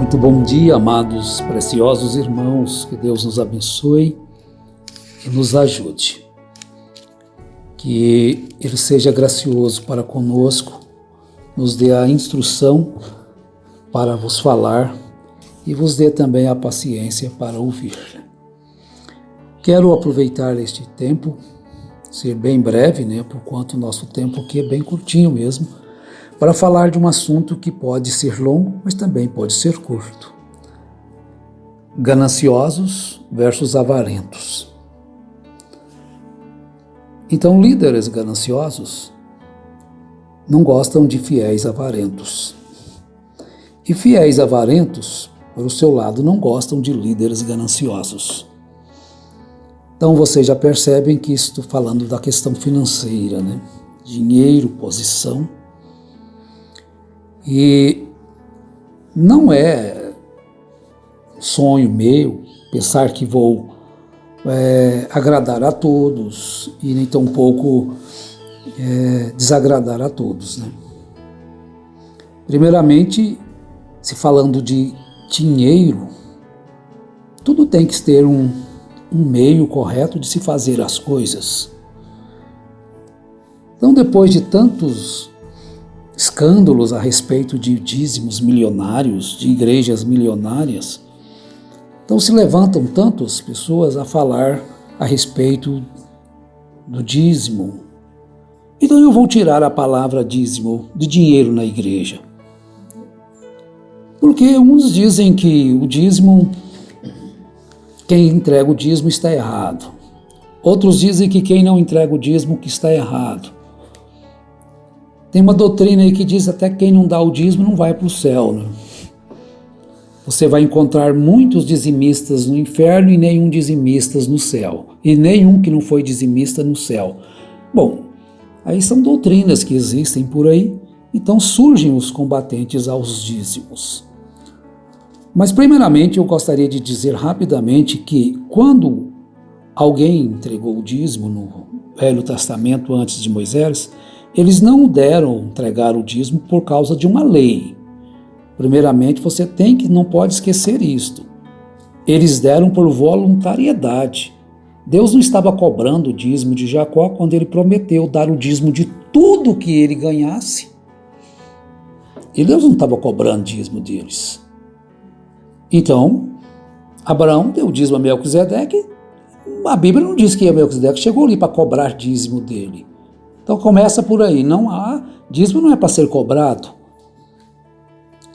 Muito bom dia, amados, preciosos irmãos, que Deus nos abençoe e nos ajude. Que Ele seja gracioso para conosco, nos dê a instrução para vos falar e vos dê também a paciência para ouvir. Quero aproveitar este tempo, ser bem breve, porquanto o nosso tempo aqui é bem curtinho mesmo, para falar de um assunto que pode ser longo, mas também pode ser curto. Gananciosos versus avarentos. Então, líderes gananciosos não gostam de fiéis avarentos. E fiéis avarentos, por seu lado, não gostam de líderes gananciosos. Então, vocês já percebem que estou falando da questão financeira, Dinheiro, posição. E não é sonho meu pensar que vou agradar a todos e nem tampouco desagradar a todos. Primeiramente, se falando de dinheiro, tudo tem que ter um meio correto de se fazer as coisas. Então, depois de tantos escândalos a respeito de dízimos milionários, de igrejas milionárias, então se levantam tantas pessoas a falar a respeito do dízimo. Então eu vou tirar a palavra dízimo de dinheiro na igreja. Porque uns dizem que o dízimo, quem entrega o dízimo está errado. Outros dizem que quem não entrega o dízimo que está errado. Tem uma doutrina aí que diz até que quem não dá o dízimo não vai para o céu. Você vai encontrar muitos dizimistas no inferno e nenhum dizimista no céu. E nenhum que não foi dizimista no céu. Bom, aí são doutrinas que existem por aí, então surgem os combatentes aos dízimos. Mas primeiramente eu gostaria de dizer rapidamente que quando alguém entregou o dízimo no Velho Testamento antes de Moisés, eles não deram entregar o dízimo por causa de uma lei. Primeiramente, você não pode esquecer isto. Eles deram por voluntariedade. Deus não estava cobrando o dízimo de Jacó quando ele prometeu dar o dízimo de tudo que ele ganhasse. E Deus não estava cobrando dízimo deles. Então, Abraão deu o dízimo a Melquisedeque. A Bíblia não diz que Melquisedeque chegou ali para cobrar dízimo dele. Então começa por aí, dízimo não é para ser cobrado.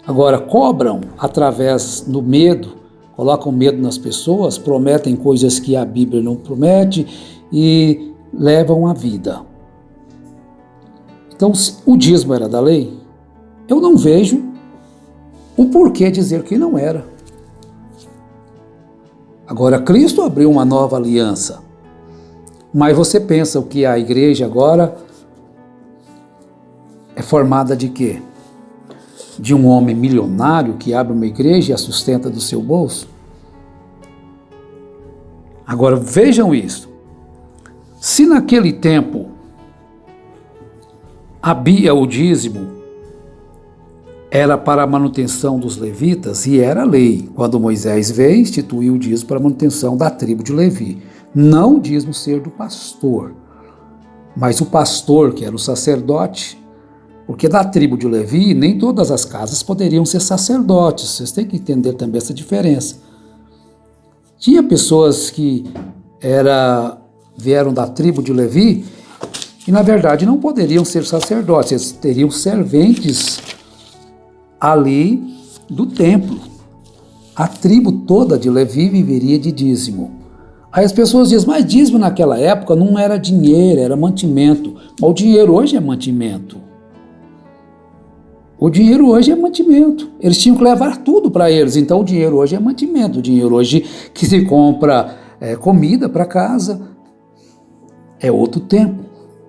Agora, cobram através do medo, colocam medo nas pessoas, prometem coisas que a Bíblia não promete e levam a vida. Então, se o dízimo era da lei, eu não vejo o porquê dizer que não era. Agora, Cristo abriu uma nova aliança. Mas você pensa que a igreja agora é formada de quê? De um homem milionário que abre uma igreja e a sustenta do seu bolso? Agora vejam isso. Se naquele tempo o dízimo era para a manutenção dos levitas, e era lei, quando Moisés veio, instituiu o dízimo para a manutenção da tribo de Levi. Não o dízimo ser do pastor, mas o pastor, que era o sacerdote, porque da tribo de Levi, nem todas as casas poderiam ser sacerdotes. Vocês têm que entender também essa diferença. Tinha pessoas que vieram da tribo de Levi e, na verdade, não poderiam ser sacerdotes. Eles teriam serventes ali do templo. A tribo toda de Levi viveria de dízimo. Aí as pessoas dizem, mas dízimo naquela época não era dinheiro, era mantimento. Mas o dinheiro hoje é mantimento. O dinheiro hoje é mantimento. Eles tinham que levar tudo para eles, então o dinheiro hoje é mantimento. O dinheiro hoje que se compra comida para casa é outro tempo.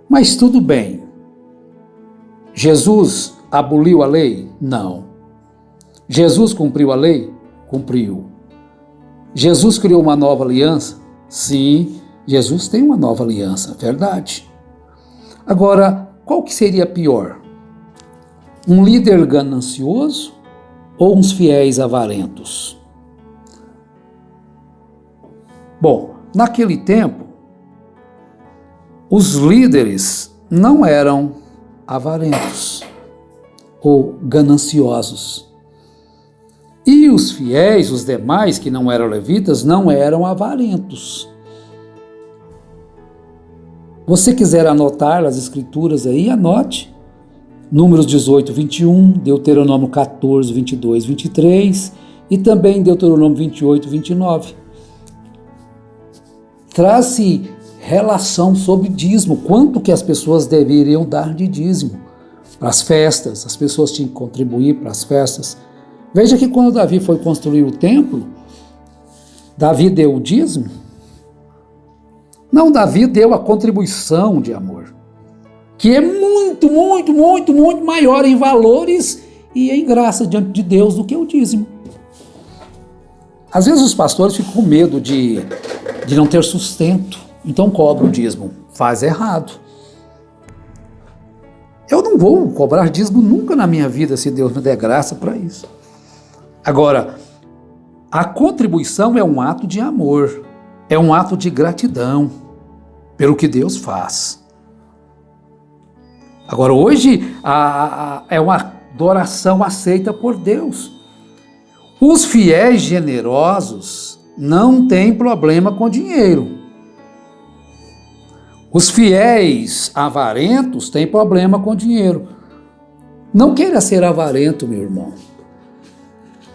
Mas tudo bem. Jesus aboliu a lei? Não. Jesus cumpriu a lei? Cumpriu. Jesus criou uma nova aliança? Sim, Jesus tem uma nova aliança, verdade. Agora, qual que seria pior? Um líder ganancioso ou uns fiéis avarentos? Bom, naquele tempo, os líderes não eram avarentos ou gananciosos. E os fiéis, os demais que não eram levitas, não eram avarentos. Você quiser anotar as escrituras aí, anote. Números 18, 21, Deuteronômio 14, 22, 23 e também Deuteronômio 28, 29. Traz-se relação sobre dízimo, quanto que as pessoas deveriam dar de dízimo para as festas, as pessoas tinham que contribuir para as festas. Veja que quando Davi foi construir o templo, Davi deu o dízimo? Não, Davi deu a contribuição de amor, que é muito, muito, muito, muito maior em valores e em graça diante de Deus do que o dízimo. Às vezes os pastores ficam com medo de não ter sustento, então cobram o dízimo. Faz errado. Eu não vou cobrar dízimo nunca na minha vida, se Deus me der graça para isso. Agora, a contribuição é um ato de amor, é um ato de gratidão pelo que Deus faz. Agora, hoje, é uma adoração aceita por Deus. Os fiéis generosos não têm problema com dinheiro. Os fiéis avarentos têm problema com dinheiro. Não queira ser avarento, meu irmão.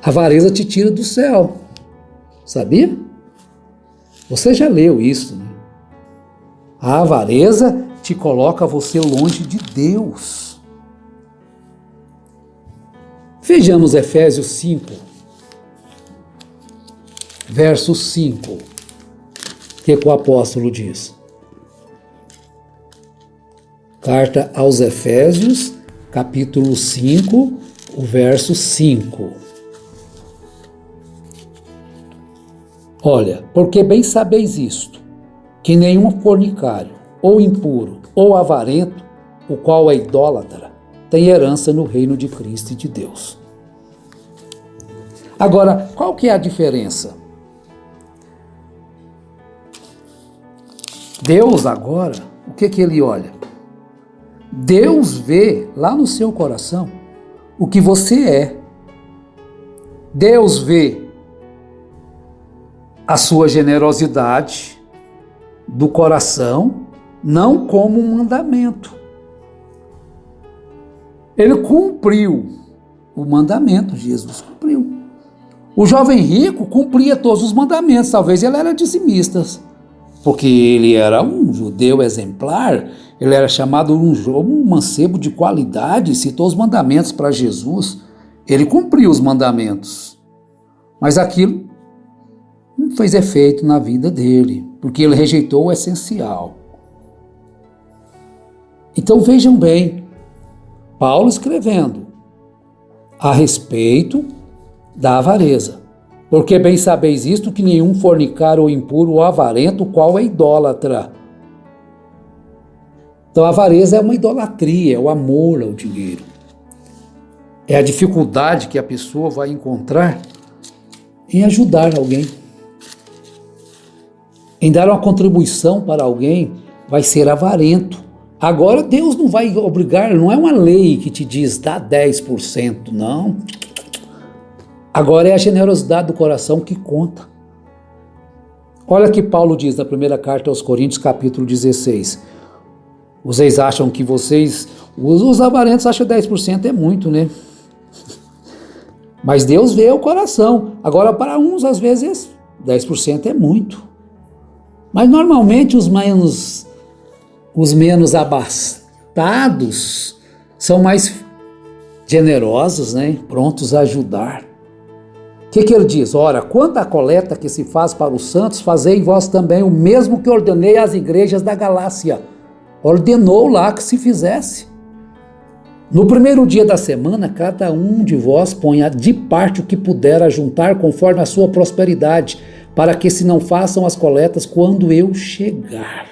A avareza te tira do céu. Sabia? Você já leu isso, né? A avareza te coloca você longe de Deus. Vejamos Efésios 5, verso 5. O que o apóstolo diz? Carta aos Efésios, capítulo 5, o verso 5. Olha, porque bem sabeis isto, que nenhum fornicário, ou impuro, ou avarento, o qual é idólatra, tem herança no reino de Cristo e de Deus. Agora, qual que é a diferença? Deus agora, o que ele olha? Deus vê lá no seu coração o que você é. Deus vê a sua generosidade do coração, não como um mandamento. Ele cumpriu o mandamento, Jesus cumpriu. O jovem rico cumpria todos os mandamentos, talvez ele era dizimista, porque ele era um judeu exemplar, ele era chamado um mancebo de qualidade, citou os mandamentos para Jesus, ele cumpriu os mandamentos, mas aquilo não fez efeito na vida dele, porque ele rejeitou o essencial. Então vejam bem, Paulo escrevendo a respeito da avareza. Porque bem sabeis isto, que nenhum fornicário ou impuro ou avarento, o qual é idólatra. Então a avareza é uma idolatria, é o amor ao dinheiro. É a dificuldade que a pessoa vai encontrar em ajudar alguém. Em dar uma contribuição para alguém, vai ser avarento. Agora Deus não vai obrigar, não é uma lei que te diz dá 10%, não. Agora é a generosidade do coração que conta. Olha o que Paulo diz na primeira carta aos Coríntios, capítulo 16. Vocês acham que os avarentos acham que 10% é muito, né? Mas Deus vê o coração. Agora, para uns, às vezes, 10% é muito. Mas, normalmente, os menos abastados são mais generosos, né? Prontos a ajudar. O que ele diz? Ora, quanto à coleta que se faz para os santos, fazei vós também o mesmo que ordenei às igrejas da Galácia. Ordenou lá que se fizesse. No primeiro dia da semana, cada um de vós ponha de parte o que puder ajuntar conforme a sua prosperidade, para que se não façam as coletas quando eu chegar.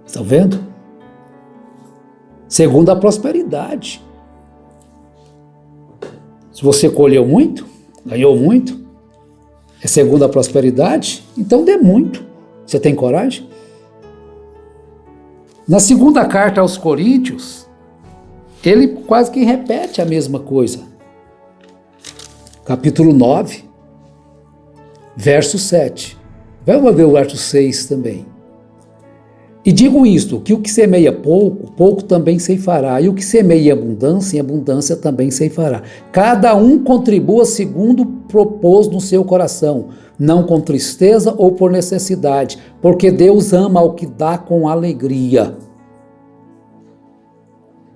Estão vendo? Segundo a prosperidade. Se você colheu muito, ganhou muito, é segundo a prosperidade, então dê muito. Você tem coragem? Na segunda carta aos Coríntios, ele quase que repete a mesma coisa. Capítulo 9, verso 7. Vamos ver o verso 6 também. E digo isto, que o que semeia pouco, pouco também ceifará, e o que semeia em abundância também ceifará. Cada um contribua segundo propôs no seu coração, não com tristeza ou por necessidade, porque Deus ama ao que dá com alegria.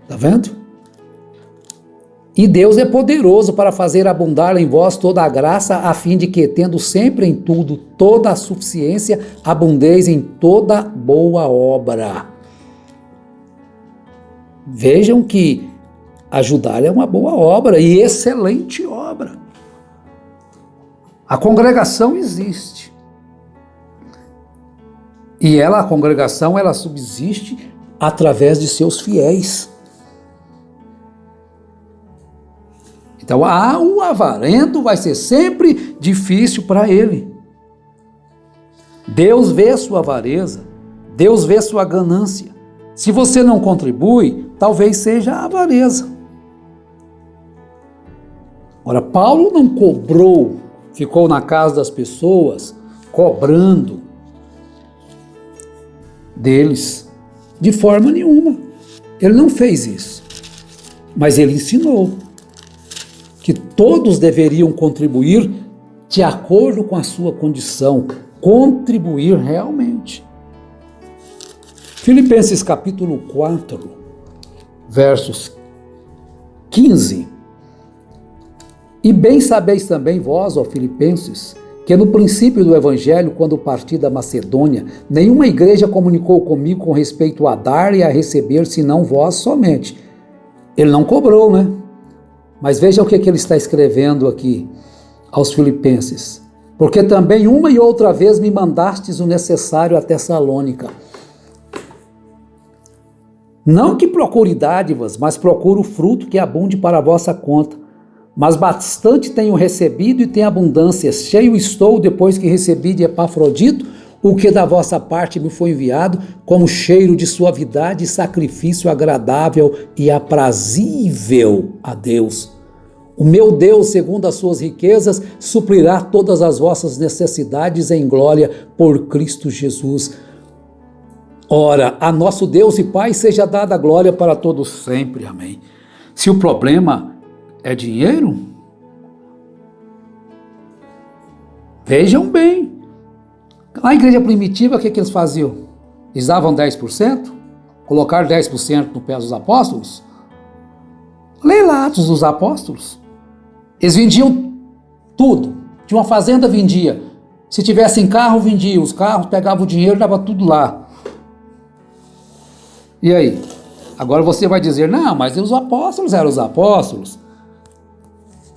Está vendo? E Deus é poderoso para fazer abundar em vós toda a graça, a fim de que, tendo sempre em tudo toda a suficiência, abundeis em toda boa obra. Vejam que ajudar é uma boa obra e excelente obra. A congregação existe. E a congregação, ela subsiste através de seus fiéis. Então, o avarento vai ser sempre difícil para ele. Deus vê sua avareza, Deus vê sua ganância. Se você não contribui, talvez seja a avareza. Ora, Paulo não cobrou, ficou na casa das pessoas, cobrando deles, de forma nenhuma. Ele não fez isso, mas ele ensinou que todos deveriam contribuir de acordo com a sua condição, contribuir realmente. Filipenses capítulo 4, versos 15. E bem sabeis também vós, ó Filipenses, que no princípio do Evangelho, quando parti da Macedônia, nenhuma igreja comunicou comigo com respeito a dar e a receber, senão vós somente. Ele não cobrou, né? Mas veja o que ele está escrevendo aqui aos Filipenses. Porque também uma e outra vez me mandastes o necessário a Tessalônica. Não que procure dádivas, mas procuro o fruto que abunde para a vossa conta. Mas bastante tenho recebido e tenho abundância. Cheio estou depois que recebi de Epafrodito o que da vossa parte me foi enviado, como cheiro de suavidade e sacrifício agradável e aprazível a Deus. O meu Deus, segundo as suas riquezas, suprirá todas as vossas necessidades em glória por Cristo Jesus. Ora, a nosso Deus e Pai seja dada a glória para todos sempre. Amém. Se o problema é dinheiro, vejam bem. Na igreja primitiva, o que eles faziam? Eles davam 10%? Colocaram 10% no pé dos apóstolos? Lê lá Atos dos Apóstolos. Eles vendiam tudo. De uma fazenda vendia. Se tivessem carro, vendia. Os carros pegavam o dinheiro e davam tudo lá. E aí? Agora você vai dizer, não, mas os apóstolos eram os apóstolos.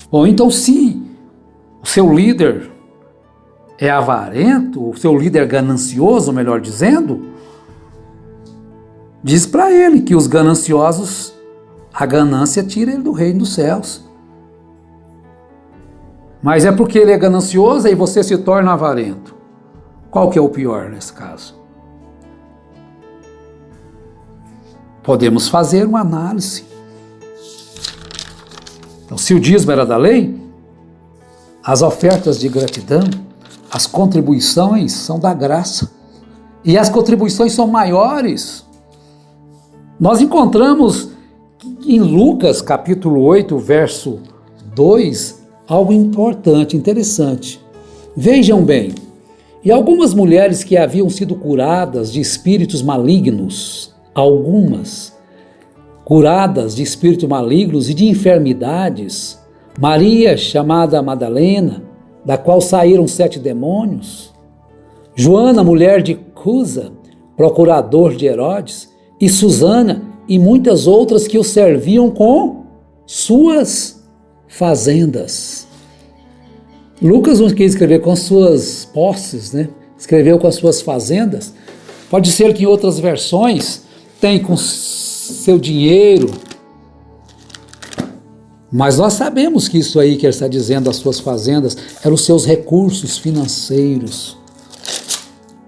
Bom, então se o seu líder é avarento, o seu líder ganancioso, melhor dizendo, diz para ele que os gananciosos, a ganância tira ele do reino dos céus. Mas é porque ele é ganancioso e você se torna avarento. Qual que é o pior nesse caso? Podemos fazer uma análise. Então, se o dízimo era da lei, as ofertas de gratidão, as contribuições são da graça. E as contribuições são maiores. Nós encontramos em Lucas, capítulo 8, verso 2, algo importante, interessante. Vejam bem, e algumas mulheres que haviam sido curadas de espíritos malignos, curadas de espíritos malignos e de enfermidades, Maria, chamada Madalena, da qual saíram 7 demônios, Joana, mulher de Cusa, procurador de Herodes, e Susana, e muitas outras que o serviam com suas fazendas. Lucas não quis escrever com suas posses, né? Escreveu com as suas fazendas. Pode ser que em outras versões tem com seu dinheiro. Mas nós sabemos que isso aí que ele está dizendo, as suas fazendas, eram os seus recursos financeiros.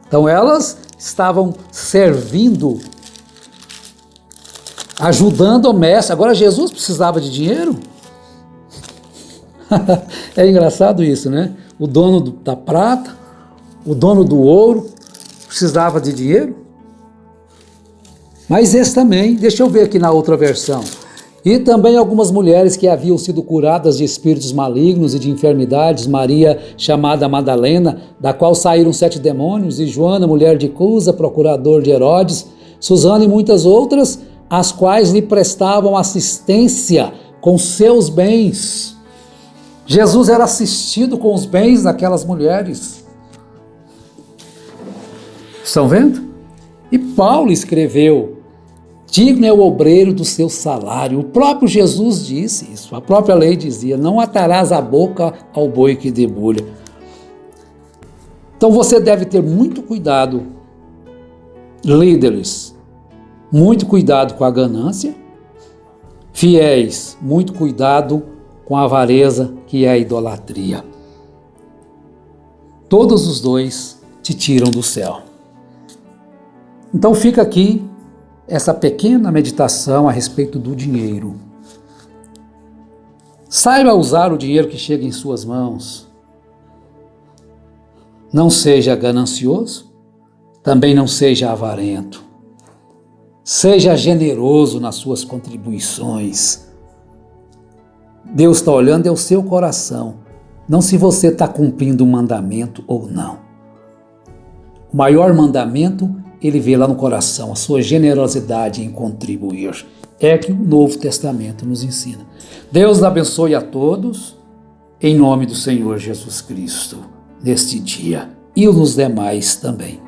Então elas estavam servindo, ajudando o mestre. Agora Jesus precisava de dinheiro? É engraçado isso, né? O dono da prata, o dono do ouro, precisava de dinheiro? Mas esse também, deixa eu ver aqui na outra versão. E também algumas mulheres que haviam sido curadas de espíritos malignos e de enfermidades, Maria, chamada Madalena, da qual saíram 7 demônios, e Joana, mulher de Cusa, procurador de Herodes, Susana e muitas outras, as quais lhe prestavam assistência com seus bens. Jesus era assistido com os bens daquelas mulheres. Estão vendo? E Paulo escreveu: digno é o obreiro do seu salário. O próprio Jesus disse isso. A própria lei dizia: não atarás a boca ao boi que debulha. Então você deve ter muito cuidado, líderes, muito cuidado com a ganância. Fiéis, muito cuidado com a avareza, que é a idolatria. Todos os dois te tiram do céu. Então fica aqui essa pequena meditação a respeito do dinheiro. Saiba usar o dinheiro que chega em suas mãos. Não seja ganancioso, também não seja avarento. Seja generoso nas suas contribuições. Deus está olhando é o seu coração, não se você está cumprindo um mandamento ou não. O maior mandamento ele vê lá no coração, a sua generosidade em contribuir. É que o Novo Testamento nos ensina. Deus abençoe a todos, em nome do Senhor Jesus Cristo, neste dia e nos demais também.